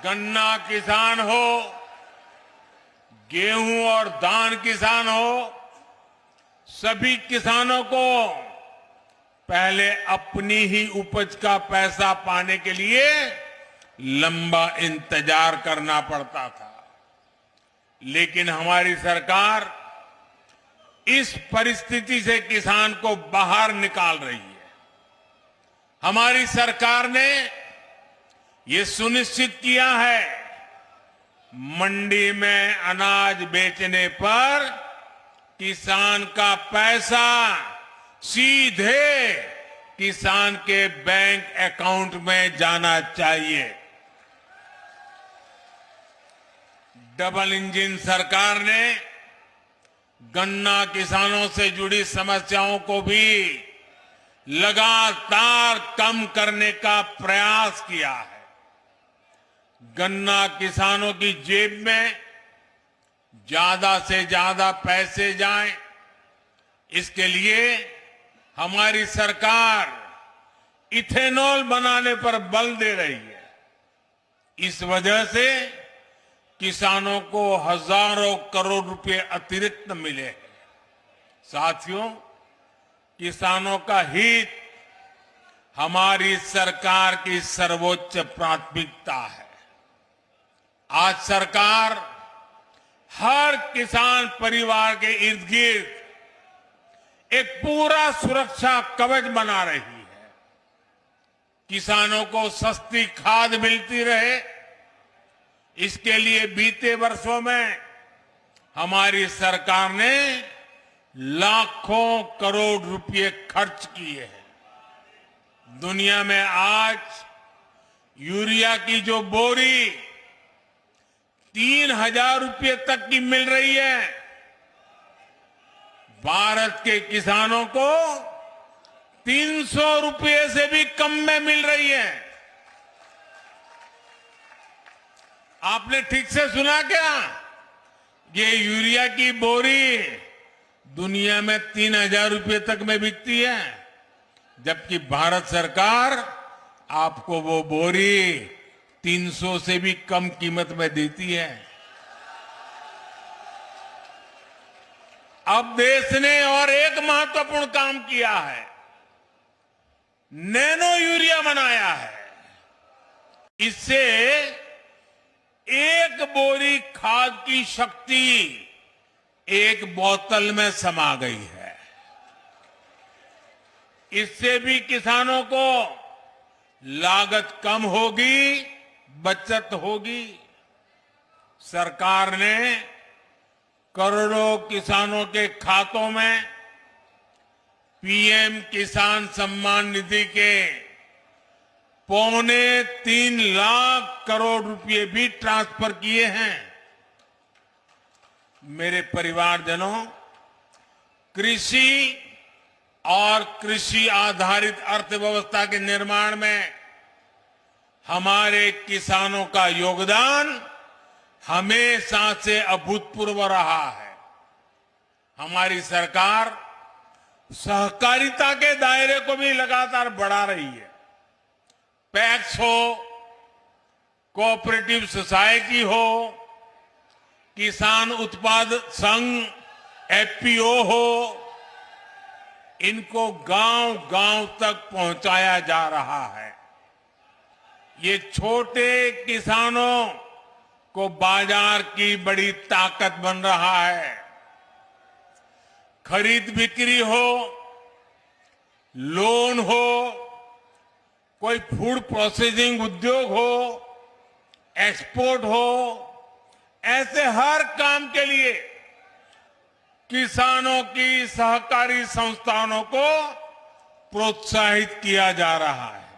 गन्ना किसान हो, गेहूं और धान किसान हो, सभी किसानों को पहले अपनी ही उपज का पैसा पाने के लिए लंबा इंतजार करना पड़ता था। लेकिन हमारी सरकार इस परिस्थिति से किसान को बाहर निकाल रही है। हमारी सरकार ने ये सुनिश्चित किया है, मंडी में अनाज बेचने पर किसान का पैसा सीधे किसान के बैंक अकाउंट में जाना चाहिए। डबल इंजन सरकार ने गन्ना किसानों से जुड़ी समस्याओं को भी लगातार कम करने का प्रयास किया है। गन्ना किसानों की जेब में ज्यादा से ज्यादा पैसे जाएं, इसके लिए हमारी सरकार इथेनॉल बनाने पर बल दे रही है। इस वजह से किसानों को हजारों करोड़ रुपए अतिरिक्त मिले हैं। साथियों, किसानों का हित हमारी सरकार की सर्वोच्च प्राथमिकता है। आज सरकार हर किसान परिवार के इर्द गिर्द एक पूरा सुरक्षा कवच बना रही है। किसानों को सस्ती खाद मिलती रहे, इसके लिए बीते वर्षों में हमारी सरकार ने लाखों करोड़ रुपए खर्च किए हैं। दुनिया में आज यूरिया की जो बोरी 3,000 रुपए तक की मिल रही है, भारत के किसानों को 300 रुपए से भी कम में मिल रही है। आपने ठीक से सुना क्या? ये यूरिया की बोरी दुनिया में 3,000 रुपए तक में बिकती है, जबकि भारत सरकार आपको वो बोरी 300 से भी कम कीमत में देती है। अब देश ने और एक महत्वपूर्ण काम किया है, नैनो यूरिया बनाया है। इससे एक बोरी खाद की शक्ति एक बोतल में समा गई है। इससे भी किसानों को लागत कम होगी, बचत होगी। सरकार ने करोड़ों किसानों के खातों में पीएम किसान सम्मान निधि के 3.25 लाख करोड़ रुपए भी ट्रांसफर किए हैं। मेरे परिवारजनों, कृषि और कृषि आधारित अर्थव्यवस्था के निर्माण में हमारे किसानों का योगदान हमेशा से अभूतपूर्व रहा है। हमारी सरकार सहकारिता के दायरे को भी लगातार बढ़ा रही है। पैक्स हो, कोऑपरेटिव सोसाइटी हो, किसान उत्पाद संघ एफपीओ हो, इनको गांव-गांव तक पहुंचाया जा रहा है। ये छोटे किसानों को बाजार की बड़ी ताकत बन रहा है। खरीद बिक्री हो, लोन हो, कोई फूड प्रोसेसिंग उद्योग हो, एक्सपोर्ट हो, ऐसे हर काम के लिए किसानों की सहकारी संस्थानों को प्रोत्साहित किया जा रहा है।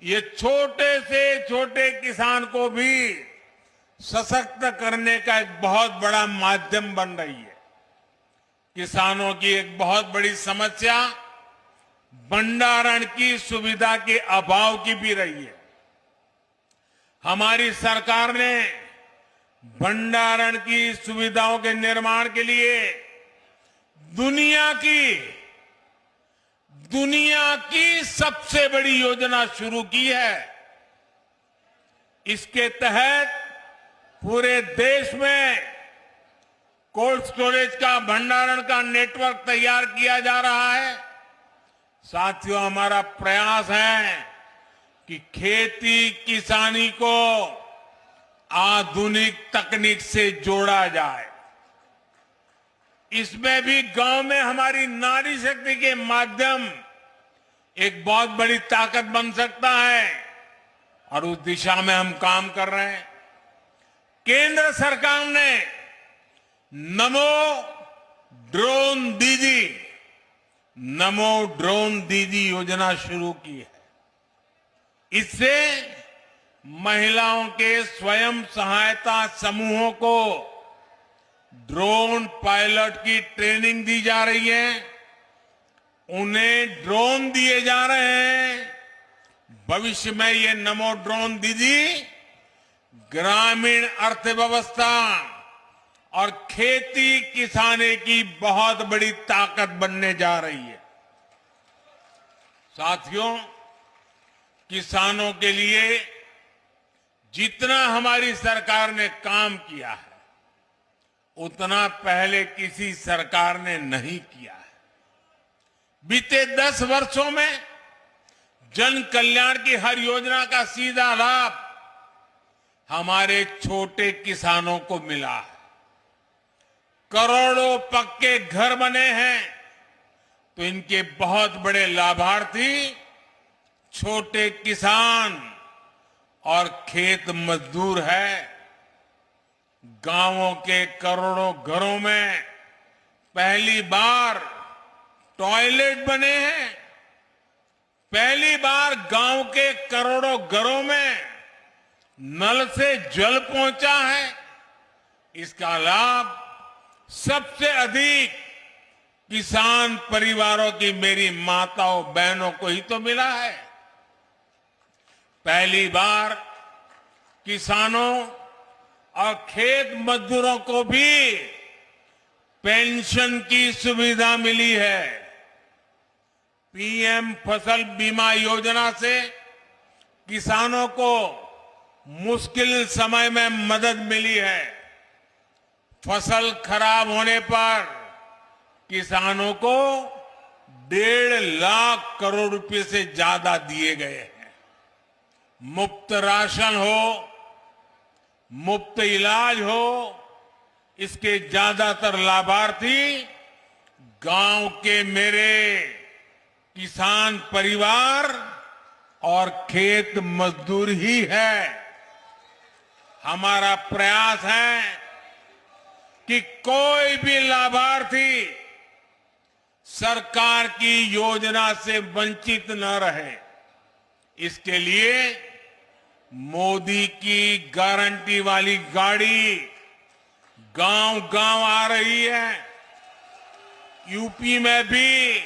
ये छोटे से छोटे किसान को भी सशक्त करने का एक बहुत बड़ा माध्यम बन रही है। किसानों की एक बहुत बड़ी समस्या भंडारण की सुविधा के अभाव की भी रही है। हमारी सरकार ने भंडारण की सुविधाओं के निर्माण के लिए दुनिया की सबसे बड़ी योजना शुरू की है। इसके तहत पूरे देश में कोल्ड स्टोरेज का भंडारण का नेटवर्क तैयार किया जा रहा है। साथियों, हमारा प्रयास है कि खेती किसानी को आधुनिक तकनीक से जोड़ा जाए। इसमें भी गांव में हमारी नारी शक्ति के माध्यम एक बहुत बड़ी ताकत बन सकता है और उस दिशा में हम काम कर रहे हैं। केंद्र सरकार ने नमो ड्रोन दीदी योजना शुरू की है। इससे महिलाओं के स्वयं सहायता समूहों को ड्रोन पायलट की ट्रेनिंग दी जा रही है। उन्हें ड्रोन दिए जा रहे हैं। भविष्य में ये नमो ड्रोन दीदी ग्रामीण अर्थव्यवस्था और खेती किसानी की बहुत बड़ी ताकत बनने जा रही है। साथियों, किसानों के लिए जितना हमारी सरकार ने काम किया है, उतना पहले किसी सरकार ने नहीं किया है। बीते 10 वर्षों में जन कल्याण की हर योजना का सीधा लाभ हमारे छोटे किसानों को मिला है। करोड़ों पक्के घर बने हैं, तो इनके बहुत बड़े लाभार्थी छोटे किसान और खेत मजदूर है। गांवों के करोड़ों घरों में पहली बार टॉयलेट बने हैं। पहली बार गांव के करोड़ों घरों में नल से जल पहुंचा है। इसका लाभ सबसे अधिक किसान परिवारों की मेरी माताओं बहनों को ही तो मिला है। पहली बार किसानों और खेत मजदूरों को भी पेंशन की सुविधा मिली है। पीएम फसल बीमा योजना से किसानों को मुश्किल समय में मदद मिली है। फसल खराब होने पर किसानों को 1.5 लाख करोड़ रुपए से ज्यादा दिए गए हैं। मुफ्त राशन हो, मुफ्त इलाज हो, इसके ज्यादातर लाभार्थी गांव के मेरे किसान परिवार और खेत मजदूर ही है। हमारा प्रयास है कि कोई भी लाभार्थी सरकार की योजना से वंचित न रहे। इसके लिए मोदी की गारंटी वाली गाड़ी गांव-गांव आ रही है। यूपी में भी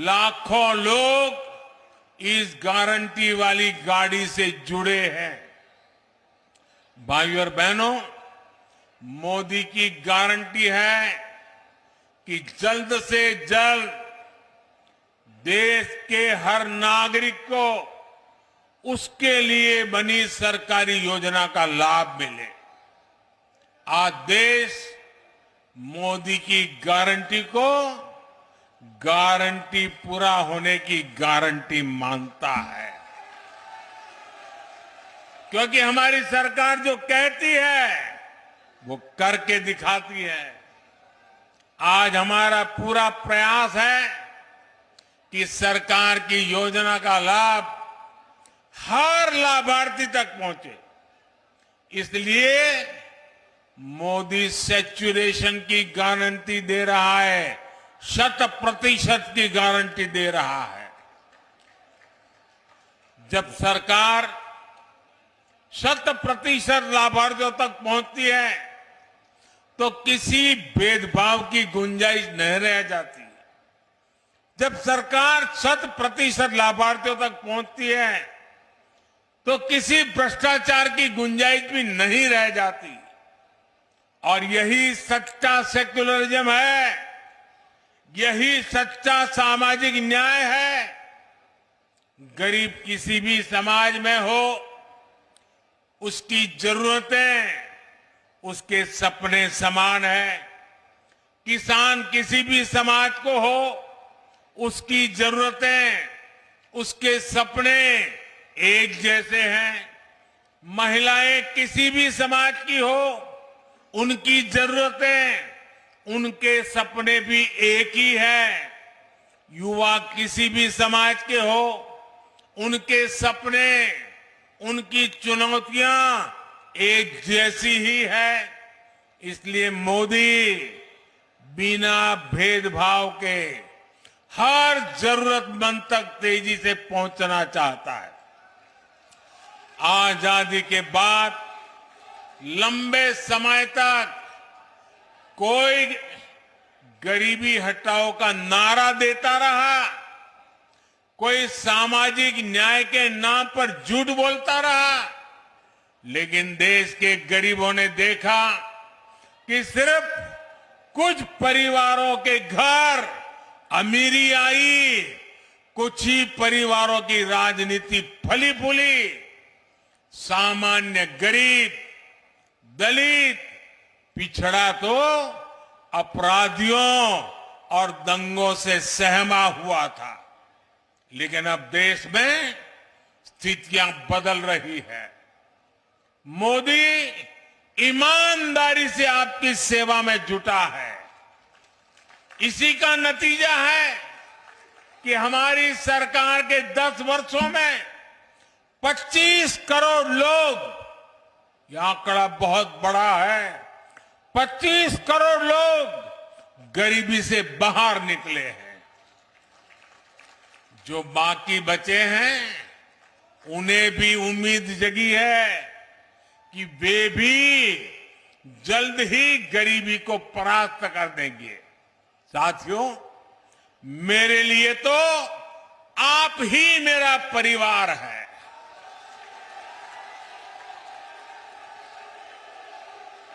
लाखों लोग इस गारंटी वाली गाड़ी से जुड़े हैं। भाइयों और बहनों, मोदी की गारंटी है कि जल्द से जल्द देश के हर नागरिक को उसके लिए बनी सरकारी योजना का लाभ मिले। आज देश मोदी की गारंटी को गारंटी पूरा होने की गारंटी मानता है, क्योंकि हमारी सरकार जो कहती है वो करके दिखाती है। आज हमारा पूरा प्रयास है कि सरकार की योजना का लाभ हर लाभार्थी तक पहुंचे। इसलिए मोदी सैचुरेशन की गारंटी दे रहा है, 100% की गारंटी दे रहा है। जब सरकार 100% लाभार्थियों तक पहुंचती है तो किसी भेदभाव की गुंजाइश नहीं रह जाती। जब सरकार 100% लाभार्थियों तक पहुंचती है तो किसी भ्रष्टाचार की गुंजाइश भी नहीं रह जाती। और यही सच्चा सेक्युलरिज्म है, यही सच्चा सामाजिक न्याय है। गरीब किसी भी समाज में हो, उसकी जरूरतें उसके सपने समान है। किसान किसी भी समाज को हो, उसकी जरूरतें उसके सपने एक जैसे हैं। महिलाएं किसी भी समाज की हो, उनकी जरूरतें उनके सपने भी एक ही है। युवा किसी भी समाज के हो, उनके सपने उनकी चुनौतियां एक जैसी ही है। इसलिए मोदी बिना भेदभाव के हर जरूरतमंद तक तेजी से पहुंचना चाहता है। आजादी के बाद लंबे समय तक कोई गरीबी हटाओ का नारा देता रहा, कोई सामाजिक न्याय के नाम पर झूठ बोलता रहा, लेकिन देश के गरीबों ने देखा कि सिर्फ कुछ परिवारों के घर अमीरी आई, कुछ ही परिवारों की राजनीति फली फूली। सामान्य गरीब, दलित, पिछड़ा तो अपराधियों और दंगों से सहमा हुआ था। लेकिन अब देश में स्थितियां बदल रही है। मोदी ईमानदारी से आपकी सेवा में जुटा है। इसी का नतीजा है कि हमारी सरकार के 10 वर्षों में 25 करोड़ लोग, यह आंकड़ा बहुत बड़ा है, 25 करोड़ लोग गरीबी से बाहर निकले हैं। जो बाकी बचे हैं, उन्हें भी उम्मीद जगी है कि वे भी जल्द ही गरीबी को परास्त कर देंगे। साथियों, मेरे लिए तो आप ही मेरा परिवार है।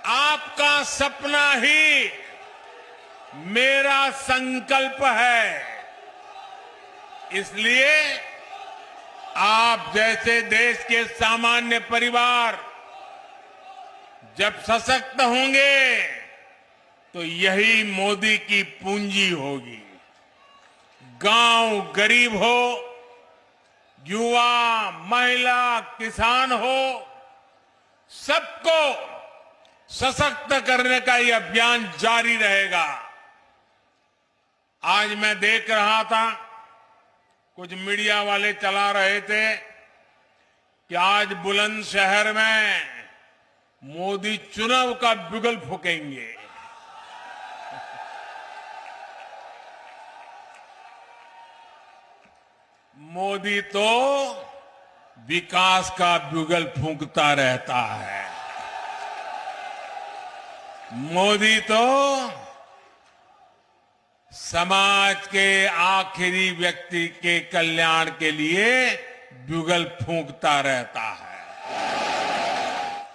आपका सपना ही मेरा संकल्प है। इसलिए आप जैसे देश के सामान्य परिवार जब सशक्त होंगे, तो यही मोदी की पूंजी होगी। गांव गरीब हो, युवा, महिला, किसान हो, सबको सशक्त करने का ये अभियान जारी रहेगा। आज मैं देख रहा था, कुछ मीडिया वाले चला रहे थे कि आज बुलंदशहर में मोदी चुनाव का बिगुल फूकेंगे। मोदी तो विकास का बिगुल फूंकता रहता है। मोदी तो समाज के आखिरी व्यक्ति के कल्याण के लिए बिगुल फूंकता रहता है।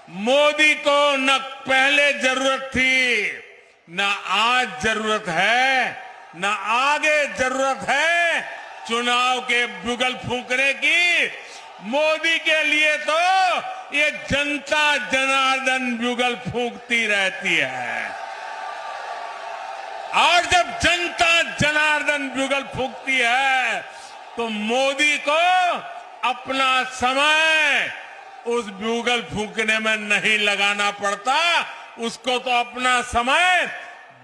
मोदी को न पहले जरूरत थी, न आज जरूरत है, न आगे जरूरत है चुनाव के बिगुल फूंकने की। मोदी के लिए तो ये जनता जनार्दन बिगुल फूंकती रहती है। और जब जनता जनार्दन बिगुल फूंकती है, तो मोदी को अपना समय उस बिगुल फूंकने में नहीं लगाना पड़ता। उसको तो अपना समय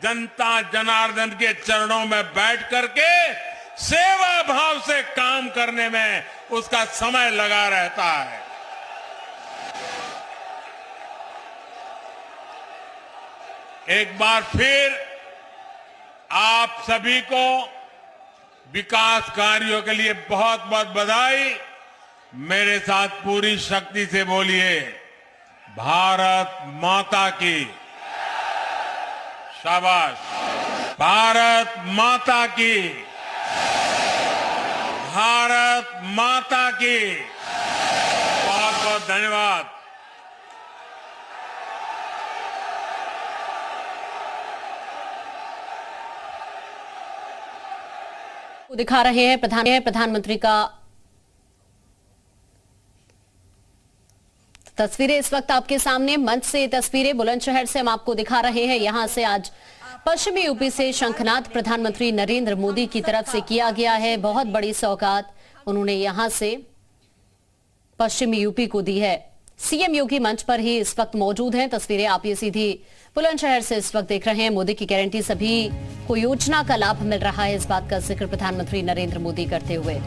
जनता जनार्दन के चरणों में बैठ करके सेवा भाव से काम करने में उसका समय लगा रहता है। एक बार फिर आप सभी को विकास कार्यों के लिए बहुत बहुत बधाई। मेरे साथ पूरी शक्ति से बोलिए, भारत माता की। शाबाश। भारत माता की। भारत माता की। बहुत बहुत धन्यवाद। दिखा रहे हैं प्रधानमंत्री का तस्वीरें इस वक्त आपके सामने, मंच से ये तस्वीरें बुलंदशहर से हम आपको दिखा रहे हैं। यहां से आज पश्चिमी यूपी से शंखनाद प्रधानमंत्री नरेंद्र मोदी की तरफ से किया गया है। बहुत बड़ी सौगात उन्होंने यहां से पश्चिमी यूपी को दी है। सीएम योगी मंच पर ही इस वक्त मौजूद हैं। तस्वीरें आप ये सीधी बुलंदशहर से इस वक्त देख रहे हैं। मोदी की गारंटी सभी को योजना का लाभ मिल रहा है, इस बात का जिक्र प्रधानमंत्री नरेंद्र मोदी करते हुए।